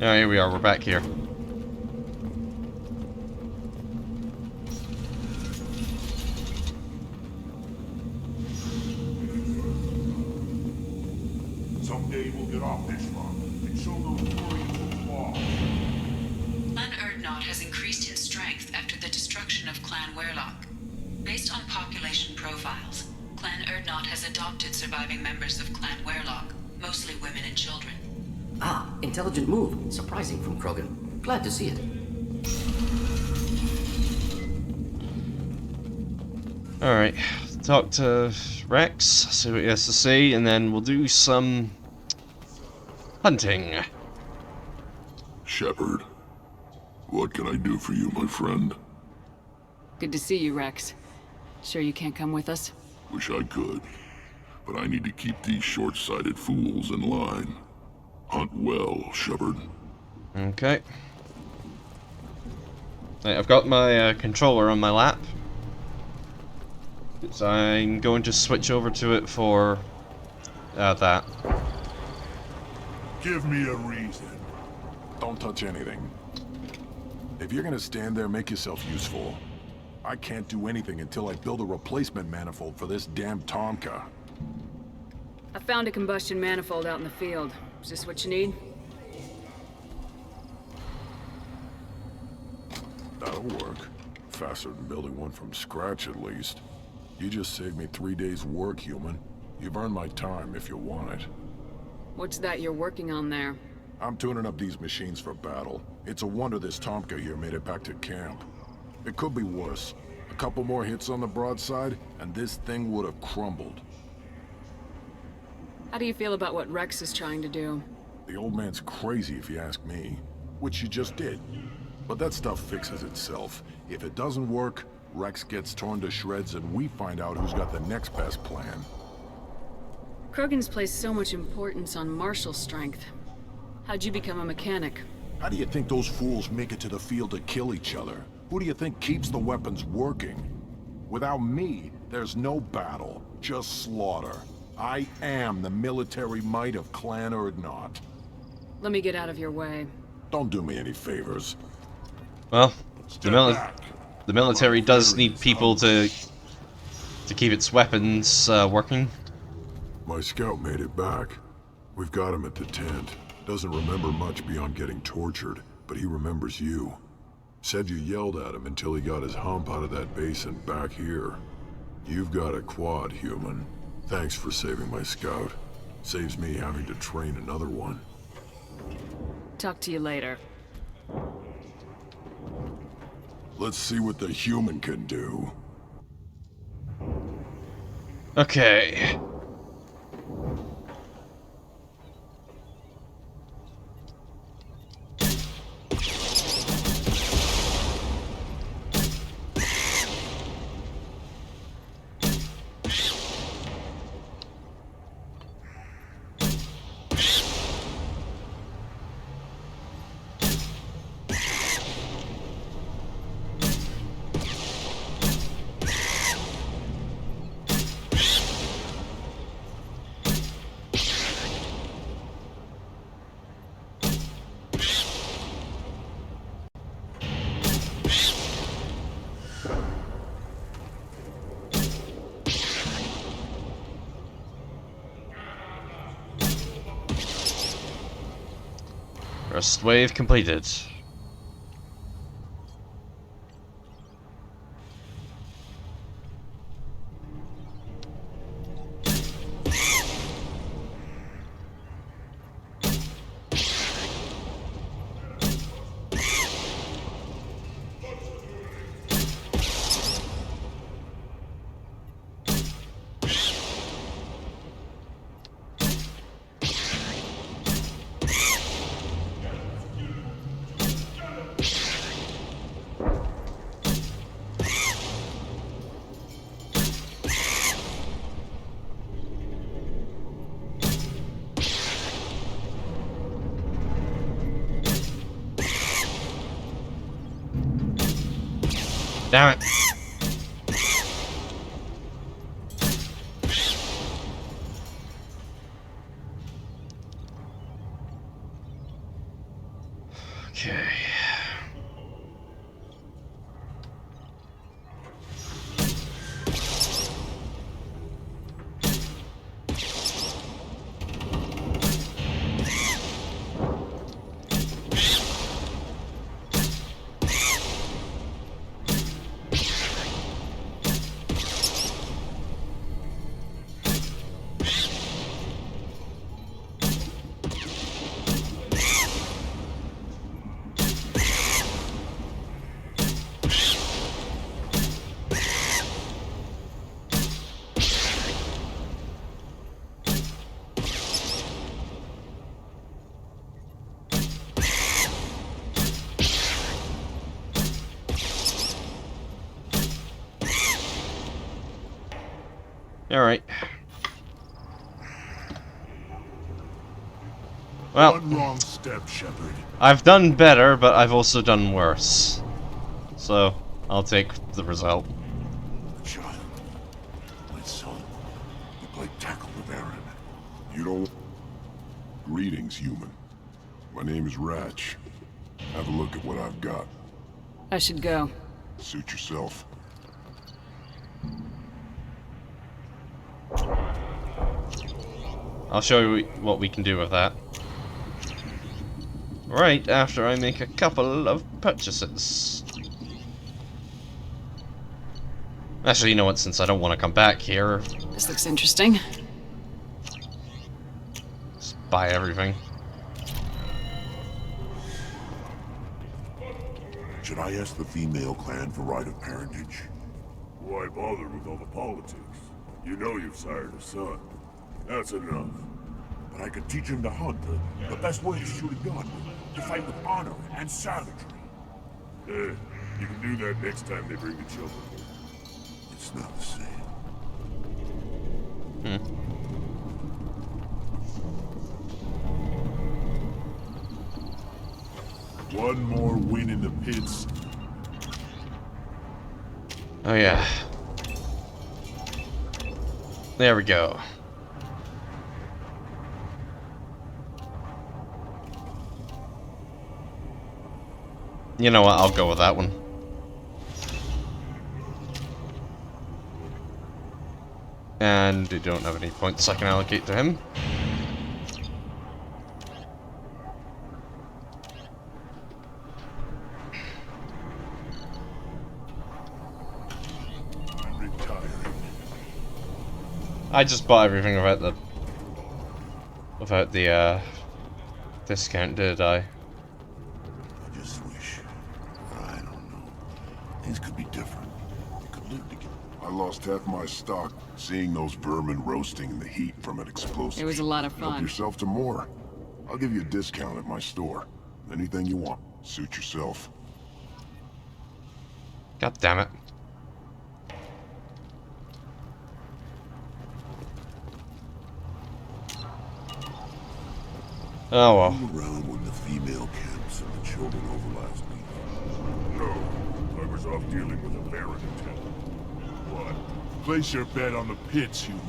Oh, here we are. We're back here. Someday we'll get off this rock and show those Orientals law. Clan Erdnot has increased in strength after the destruction of Clan Werlock. Based on population profiles, Clan Erdnot has adopted surviving members of Clan Werlock, mostly women and children. Ah, intelligent move. Surprising from Krogan. Glad to see it. Alright, talk to Rex, see what he has to say, and then we'll do some hunting. Shepard, what can I do for you, my friend? Good to see you, Rex. Sure you can't come with us? Wish I could, but I need to keep these short-sighted fools in line. Hunt well, Shepard. Okay. Right, I've got my controller on my lap. So I'm going to switch over to it for that. Give me a reason. Don't touch anything. If you're gonna stand there, make yourself useful. I can't do anything until I build a replacement manifold for this damn Tomka. I found a combustion manifold out in the field. Is this what you need? That'll work. Faster than building one from scratch, at least. You just saved me 3 days' work, human. You've earned my time if you want it. What's that you're working on there? I'm tuning up these machines for battle. It's a wonder this Tomka here made it back to camp. It could be worse. A couple more hits on the broadside, and this thing would have crumbled. How do you feel about what Rex is trying to do? The old man's crazy if you ask me. Which you just did. But that stuff fixes itself. If it doesn't work, Rex gets torn to shreds and we find out who's got the next best plan. Krogan's placed so much importance on martial strength. How'd you become a mechanic? How do you think those fools make it to the field to kill each other? Who do you think keeps the weapons working? Without me, there's no battle, just slaughter. I am the military might of Clan Erdnot. Let me get out of your way. Don't do me any favors. Well, Step back. the military does need people to keep its weapons working. My scout made it back. We've got him at the tent. Doesn't remember much beyond getting tortured, but he remembers you. Said you yelled at him until he got his hump out of that basin back here. You've got a quad, human. Thanks for saving my scout. Saves me having to train another one. Talk to you later. Let's see what the human can do. Okay. First wave completed. Damn it. Okay. Alright. Well, One wrong step, Shepard. I've done better, but I've also done worse. So, I'll take the result. Child. My son. You played tackle with Aaron. You don't... Greetings, human. My name is Ratch. Have a look at what I've got. I should go. Suit yourself. I'll show you what we can do with that. Right after I make a couple of purchases. Actually, you know what, since I don't want to come back here, This looks interesting. just buy everything. Should I ask the female clan for right of parentage? Why bother with all the politics? You know you've sired a son. That's enough. But I could teach him to hunt, the best way to shoot a gun, to fight with honor and savagery. You can do that next time they bring the children. It's not the same. One more win in the pits. Oh yeah. There we go. You know what, I'll go with that one. And I don't have any points I can allocate to him. I'm retiring. I just bought everything without the discount, did I? I just wish. I don't know. Things could be different. We could live together. I lost half my stock seeing those vermin roasting in the heat from an explosive. It was a lot of Help fun. yourself to more. I'll give you a discount at my store. Anything you want. Suit yourself. God damn it. Oh well. You were around when the female camps and the children over last week. No, I was off dealing with a Baron attempt. What? Place your bet on the pits, human.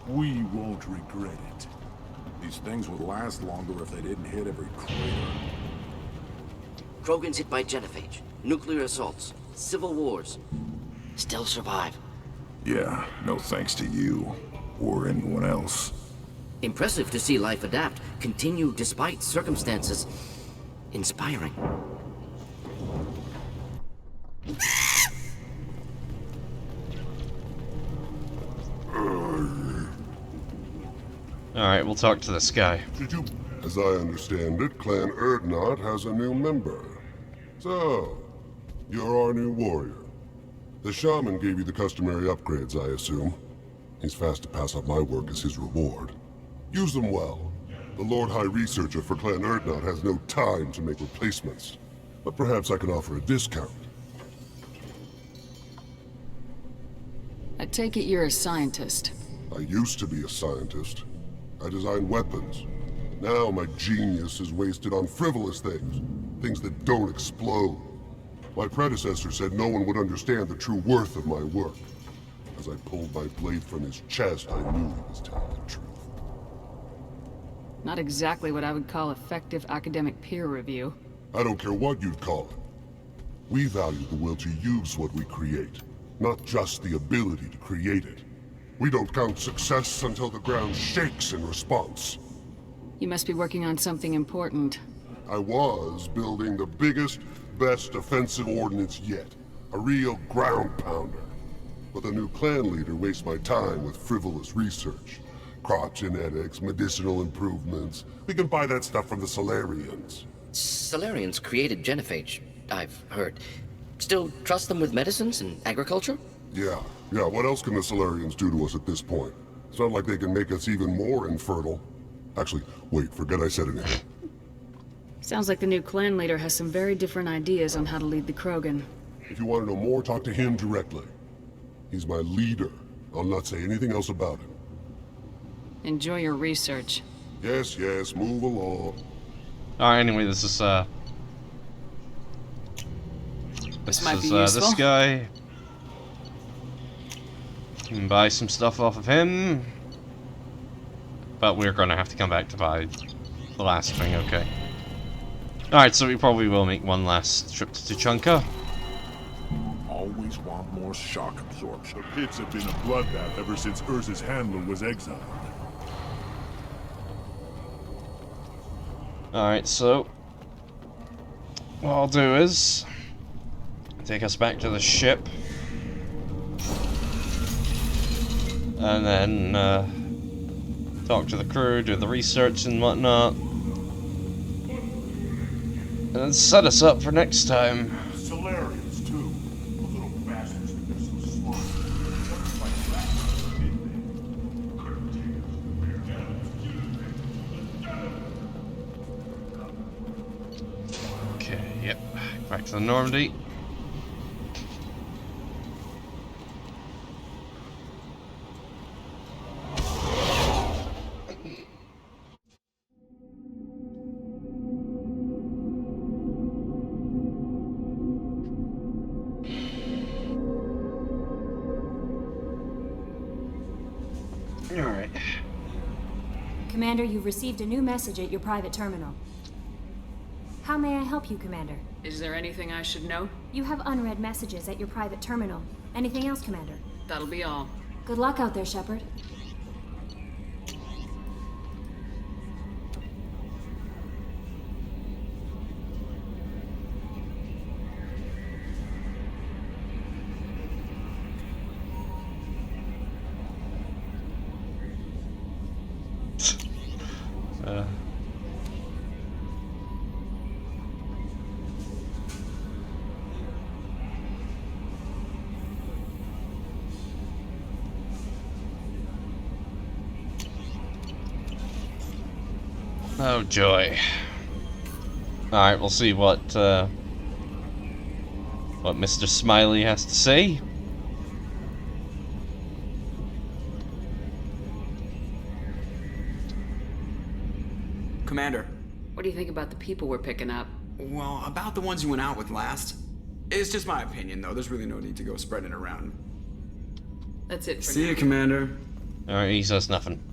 We won't regret it. These things would last longer if they didn't hit every crater. Krogan's hit by genophage, nuclear assaults, civil wars. Still survive. Yeah, no thanks to you. Or anyone else. Impressive to see life adapt, continue despite circumstances. Inspiring. Alright, we'll talk to this guy. As I understand it, Clan Erdnot has a new member. So, you're our new warrior. The shaman gave you the customary upgrades, I assume. He's fast to pass up my work as his reward. Use them well. The Lord High Researcher for Clan Erdnot has no time to make replacements. But perhaps I can offer a discount. I take it you're a scientist. I used to be a scientist. I designed weapons. Now my genius is wasted on frivolous things. Things that don't explode. My predecessor said no one would understand the true worth of my work. As I pulled my blade from his chest, I knew he was telling the truth. Not exactly what I would call effective academic peer review. I don't care what you'd call it. We value the will to use what we create, not just the ability to create it. We don't count success until the ground shakes in response. You must be working on something important. I was building the biggest, best offensive ordnance yet. A real ground pounder. But the new clan leader wastes my time with frivolous research. Crop genetics, medicinal improvements. We can buy that stuff from the Solarians. Solarians created genophage, I've heard. Still trust them with medicines and agriculture? Yeah. What else can the Solarians do to us at this point? It's not like they can make us even more infertile. Actually, wait, forget I said anything. Sounds like the new clan leader has some very different ideas on how to lead the Krogan. If you want to know more, talk to him directly. He's my leader. I'll not say anything else about him. Enjoy your research. Yes, move along. Alright, anyway, this is This might be useful. this guy. Can buy some stuff off of him. But we're gonna have to come back to buy the last thing, okay. Alright, so we probably will make one last trip to Tuchanka. Always want more shock absorption. The pits have been a bloodbath ever since Urza's handler was exiled. Alright, so what I'll do is take us back to the ship. And then talk to the crew, do the research and whatnot. And then set us up for next time. Solarians, too. Those little bastards think they're so smart. Okay, yep. Back to the Normandy. Alright. Commander, you've received a new message at your private terminal. How may I help you, Commander? Is there anything I should know? You have unread messages at your private terminal. Anything else, Commander? That'll be all. Good luck out there, Shepard. Oh joy. Alright, we'll see what Mr. Smiley has to say. Commander. What do you think about the people we're picking up? Well, about the ones you went out with last. It's just my opinion, though. There's really no need to go spreading it around. That's it for See now. you, Commander. Alright, he says nothing.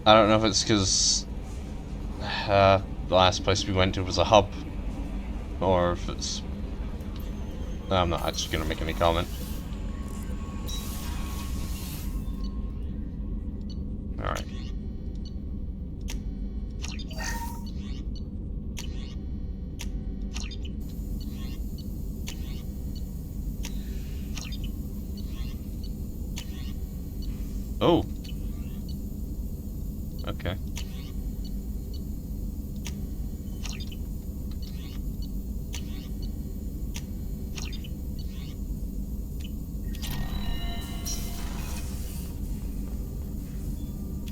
I don't know if it's because the last place we went to was a hub, or if it's... I'm not actually going to make any comment. Alright. Oh. Okay.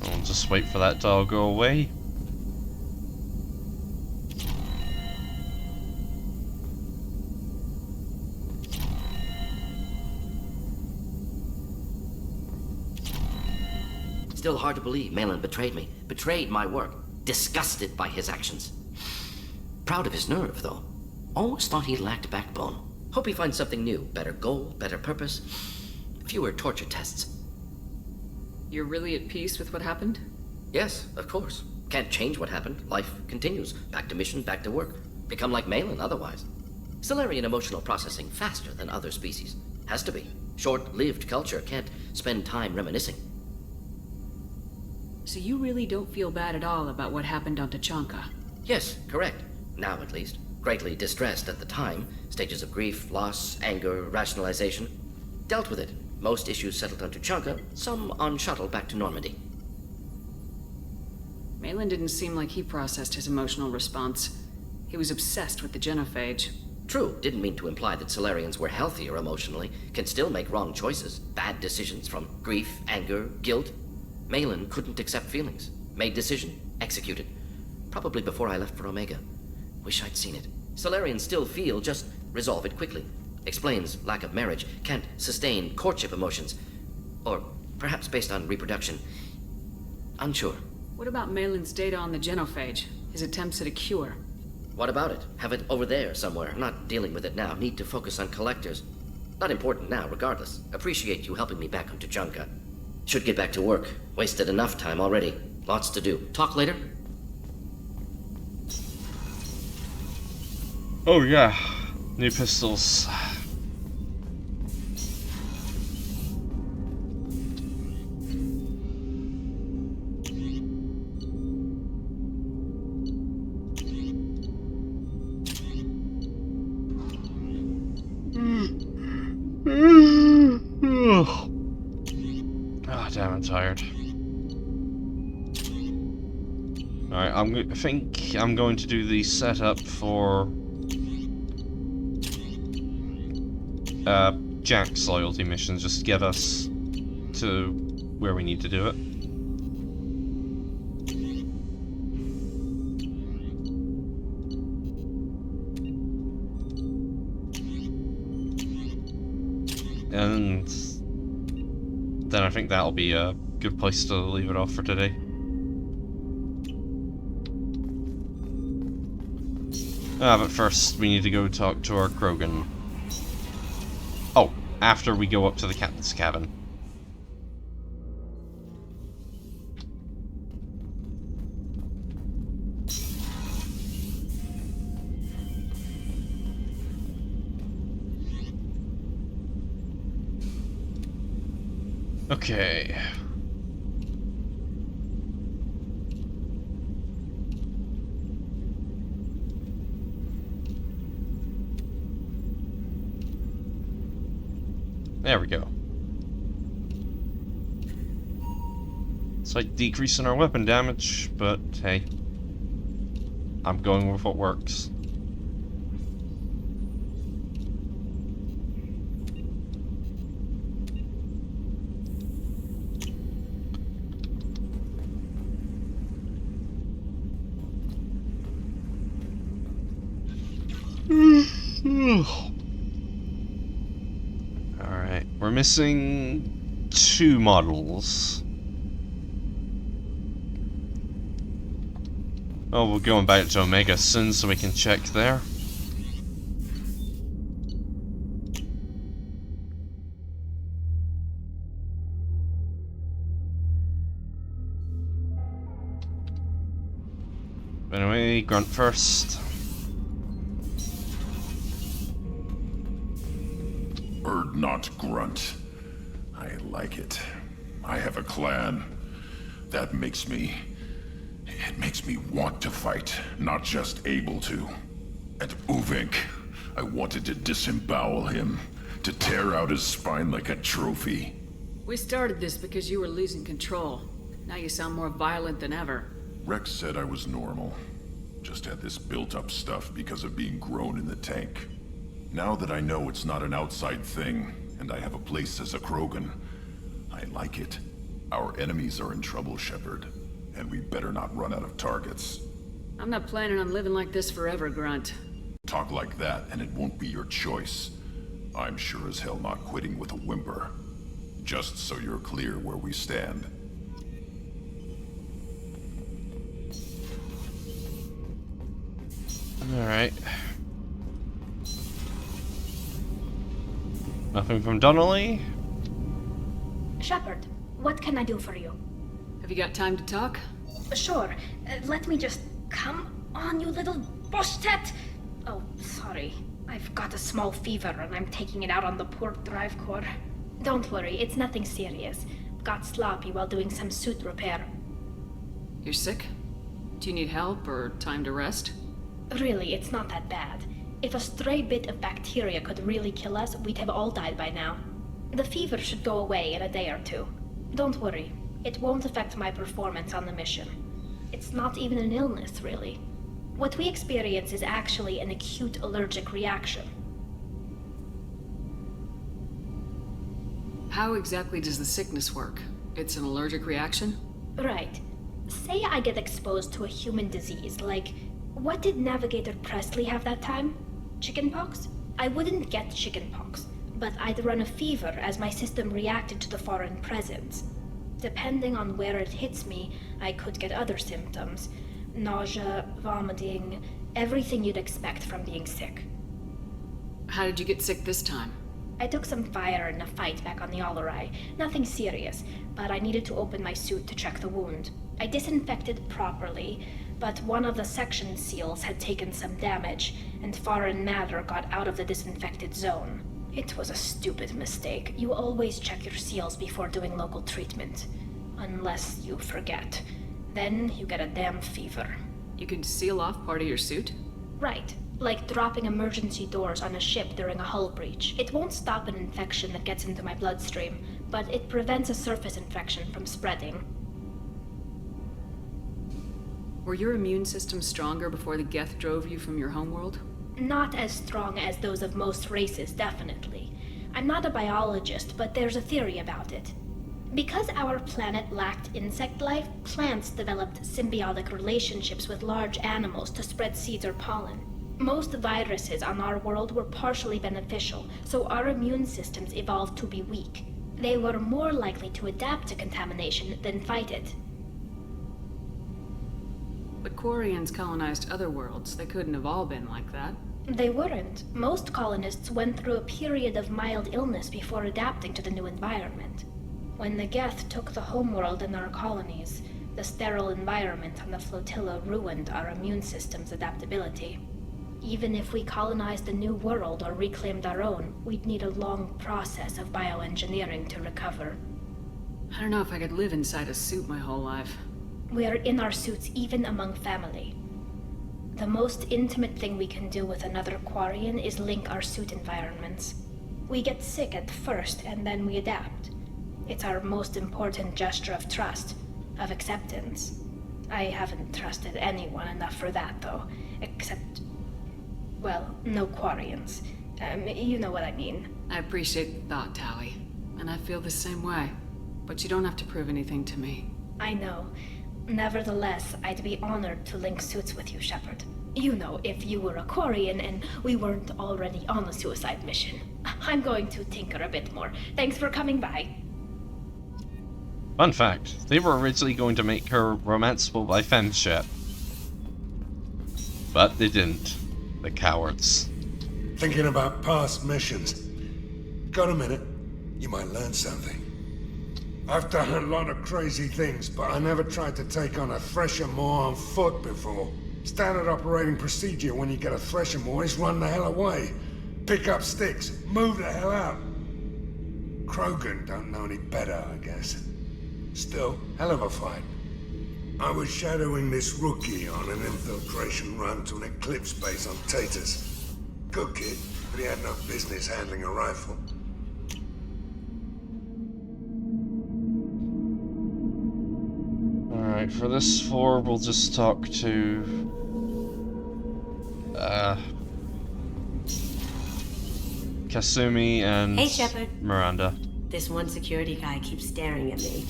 I'll just wait for that to all go away. Still hard to believe Malin betrayed me. Betrayed my work. Disgusted by his actions. Proud of his nerve, though. Always thought he lacked backbone. Hope he finds something new. Better goal, better purpose. Fewer torture tests. You're really at peace with what happened? Yes, of course. Can't change what happened. Life continues. Back to mission, back to work. Become like Malin otherwise. Solarian emotional processing faster than other species. Has to be. Short-lived culture can't spend time reminiscing. So you really don't feel bad at all about what happened on Tachanka? Yes, correct. Now at least. Greatly distressed at the time. Stages of grief, loss, anger, rationalization. Dealt with it. Most issues settled on Tachanka, some on shuttle back to Normandy. Malin didn't seem like he processed his emotional response. He was obsessed with the genophage. True, didn't mean to imply that Solarians were healthier emotionally, can still make wrong choices, bad decisions from grief, anger, guilt. Malin couldn't accept feelings. Made decision, executed. Probably before I left for Omega. Wish I'd seen it. Solarians still feel, just resolve it quickly. Explains lack of marriage, can't sustain courtship emotions. Or perhaps based on reproduction. Unsure. What about Malin's data on the genophage? His attempts at a cure? What about it? Have it over there somewhere. Not dealing with it now. Need to focus on collectors. Not important now, regardless. Appreciate you helping me back on Tachanka. Should get back to work. Wasted enough time already. Lots to do. Talk later? Oh yeah, new pistols. Ah, damn, I'm tired. Alright, I think I'm going to do the setup for Jack's loyalty missions, just to get us to where we need to do it. And then I think that'll be a good place to leave it off for today. But first we need to go talk to our Krogan. Oh, after we go up to the captain's cabin. Okay. There we go. Slight decrease in our weapon damage, but hey. I'm going with what works. Alright, we're missing 2 models. Oh, we're going back to Omega soon so we can check there. Anyway, grunt first. Not grunt. I like it. I have a clan. That makes me... It makes me want to fight, not just able to. And Uvink, I wanted to disembowel him, to tear out his spine like a trophy. We started this because you were losing control. Now you sound more violent than ever. Rex said I was normal. Just had this built-up stuff because of being grown in the tank. Now that I know it's not an outside thing, and I have a place as a Krogan, I like it. Our enemies are in trouble, Shepard, and we better not run out of targets. I'm not planning on living like this forever, Grunt. Talk like that, and it won't be your choice. I'm sure as hell not quitting with a whimper. Just so you're clear where we stand. Alright. Nothing from Donnelly? Shepard, what can I do for you? Have you got time to talk? Sure. Let me just... Come on, you little bushtet! Oh, sorry. I've got a small fever and I'm taking it out on the port drive core. Don't worry, it's nothing serious. Got sloppy while doing some suit repair. You're sick? Do you need help or time to rest? Really, it's not that bad. If a stray bit of bacteria could really kill us, we'd have all died by now. The fever should go away in a day or two. Don't worry. It won't affect my performance on the mission. It's not even an illness, really. What we experience is actually an acute allergic reaction. How exactly does the sickness work? It's an allergic reaction? Right. Say I get exposed to a human disease, like... What did Navigator Presley have that time? Chickenpox? I wouldn't get chickenpox, but I'd run a fever as my system reacted to the foreign presence. Depending on where it hits me, I could get other symptoms. Nausea, vomiting, everything you'd expect from being sick. How did you get sick this time? I took some fire in a fight back on the Allerai. Nothing serious, but I needed to open my suit to check the wound. I disinfected properly, but one of the section seals had taken some damage, and foreign matter got out of the disinfected zone. It was a stupid mistake. You always check your seals before doing local treatment. Unless you forget. Then you get a damn fever. You could seal off part of your suit? Right. Like dropping emergency doors on a ship during a hull breach. It won't stop an infection that gets into my bloodstream, but it prevents a surface infection from spreading. Were your immune system stronger before the Geth drove you from your homeworld? Not as strong as those of most races, definitely. I'm not a biologist, but there's a theory about it. Because our planet lacked insect life, plants developed symbiotic relationships with large animals to spread seeds or pollen. Most viruses on our world were partially beneficial, so our immune systems evolved to be weak. They were more likely to adapt to contamination than fight it. But Quarians colonized other worlds. They couldn't have all been like that. They weren't. Most colonists went through a period of mild illness before adapting to the new environment. When the Geth took the homeworld and our colonies, the sterile environment on the flotilla ruined our immune system's adaptability. Even if we colonized a new world or reclaimed our own, we'd need a long process of bioengineering to recover. I don't know if I could live inside a suit my whole life. We are in our suits even among family. The most intimate thing we can do with another Quarian is link our suit environments. We get sick at first and then we adapt. It's our most important gesture of trust, of acceptance. I haven't trusted anyone enough for that, though, except... well, no Quarians. You know what I mean. I appreciate the thought, Tally, and I feel the same way. But you don't have to prove anything to me. I know. Nevertheless, I'd be honored to link suits with you, Shepard. You know, if you were a Quarian and we weren't already on a suicide mission. I'm going to tinker a bit more. Thanks for coming by. Fun fact, they were originally going to make her romanceable by femship. But they didn't. The cowards. Thinking about past missions. Got a minute? You might learn something. I've done a lot of crazy things, but I never tried to take on a Thresher Maw on foot before. Standard operating procedure when you get a Thresher Maw is run the hell away. Pick up sticks, move the hell out. Krogan don't know any better, I guess. Still, hell of a fight. I was shadowing this rookie on an infiltration run to an Eclipse base on Tatus. Good kid, but he had no business handling a rifle. Alright, for this floor, we'll just talk to... Kasumi and Hey, Shepard. Miranda. This one security guy keeps staring at me.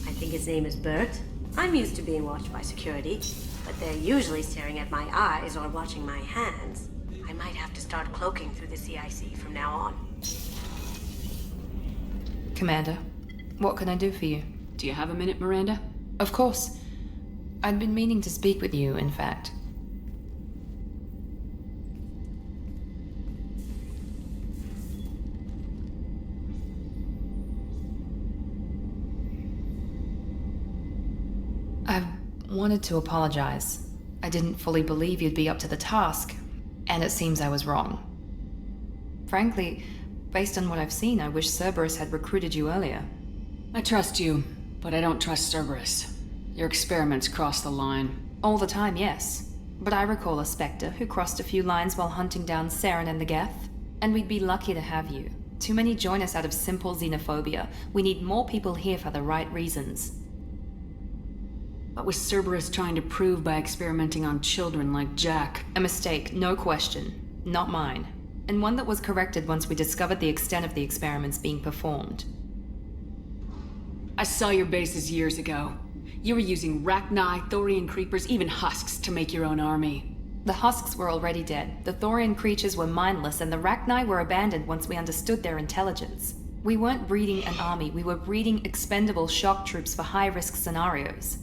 I think his name is Bert. I'm used to being watched by security, but they're usually staring at my eyes or watching my hands. I might have to start cloaking through the CIC from now on. Commander, what can I do for you? Do you have a minute, Miranda? Of course. I'd been meaning to speak with you, in fact. I've Wanted to apologize. I didn't fully believe you'd be up to the task, and it seems I was wrong. Frankly, based on what I've seen, I wish Cerberus had recruited you earlier. I trust you, but I don't trust Cerberus. Your experiments cross the line. All the time, yes. But I recall a Spectre who crossed a few lines while hunting down Saren and the Geth. And we'd be lucky to have you. Too many join us out of simple xenophobia. We need more people here for the right reasons. What was Cerberus trying to prove by experimenting on children like Jack? A mistake, no question. Not mine. And one that was corrected once we discovered the extent of the experiments being performed. I saw your bases years ago. You were using Rachni, Thorian creepers, even husks to make your own army. The husks were already dead. The Thorian creatures were mindless, and the Rachni were abandoned once we understood their intelligence. We weren't breeding an army, we were breeding expendable shock troops for high-risk scenarios.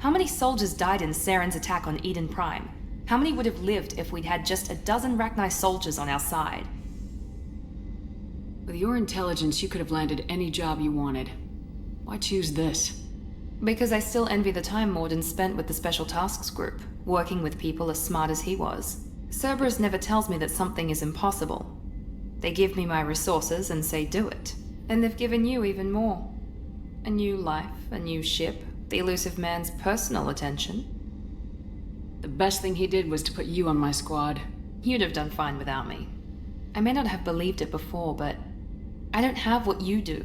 How many soldiers died in Saren's attack on Eden Prime? How many would have lived if we'd had just a dozen Rachni soldiers on our side? With your intelligence, you could have landed any job you wanted. Why choose this? Because I still envy the time Mordin spent with the Special Tasks Group, working with people as smart as he was. Cerberus never tells me that something is impossible. They give me my resources and say do it. And they've given you even more. A new life, a new ship, the elusive man's personal attention. The best thing he did was to put you on my squad. You'd have done fine without me. I may not have believed it before, but I don't have what you do.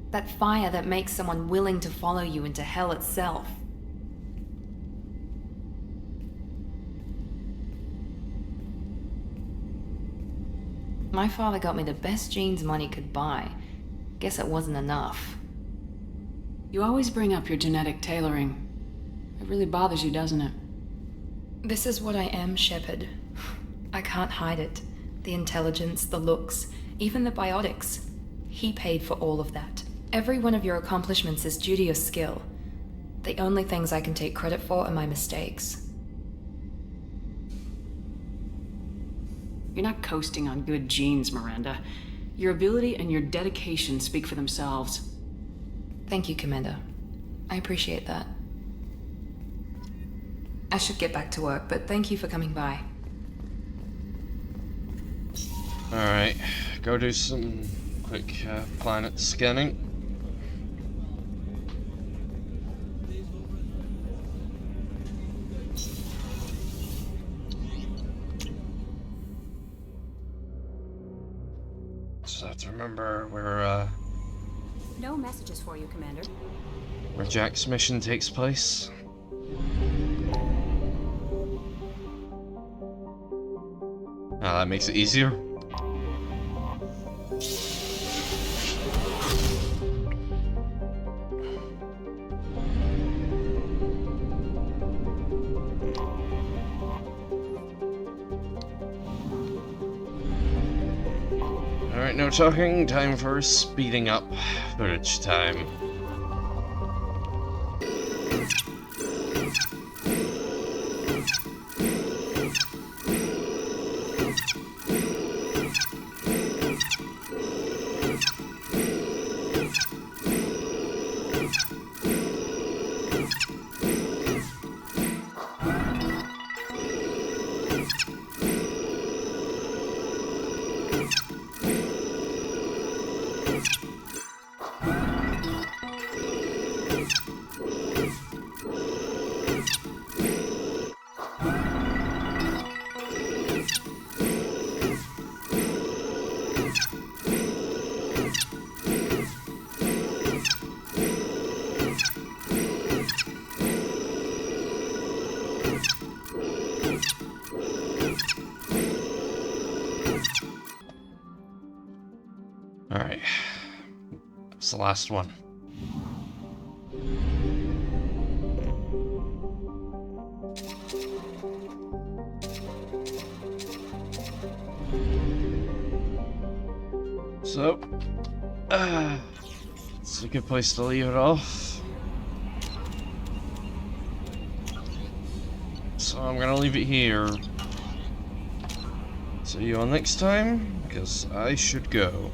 That fire that makes someone willing to follow you into hell itself. My father got me the best jeans money could buy. Guess it wasn't enough. You always bring up your genetic tailoring. It really bothers you, doesn't it? This is what I am, Shepard. I can't hide it. The intelligence, the looks, even the biotics. He paid for all of that. Every one of your accomplishments is due to your skill. The only things I can take credit for are my mistakes. You're not coasting on good genes, Miranda. Your ability and your dedication speak for themselves. Thank you, Commander. I appreciate that. I should get back to work, but thank you for coming by. Alright, go do some quick planet scanning. Just have to remember where No messages for you, Commander. where Jack's mission takes place. Ah, that makes it easier. Alright, no talking. Time for speeding up footage time. Alright. That's the last one. So, it's a good place to leave it off. So I'm gonna leave it here. See you all next time, because I should go.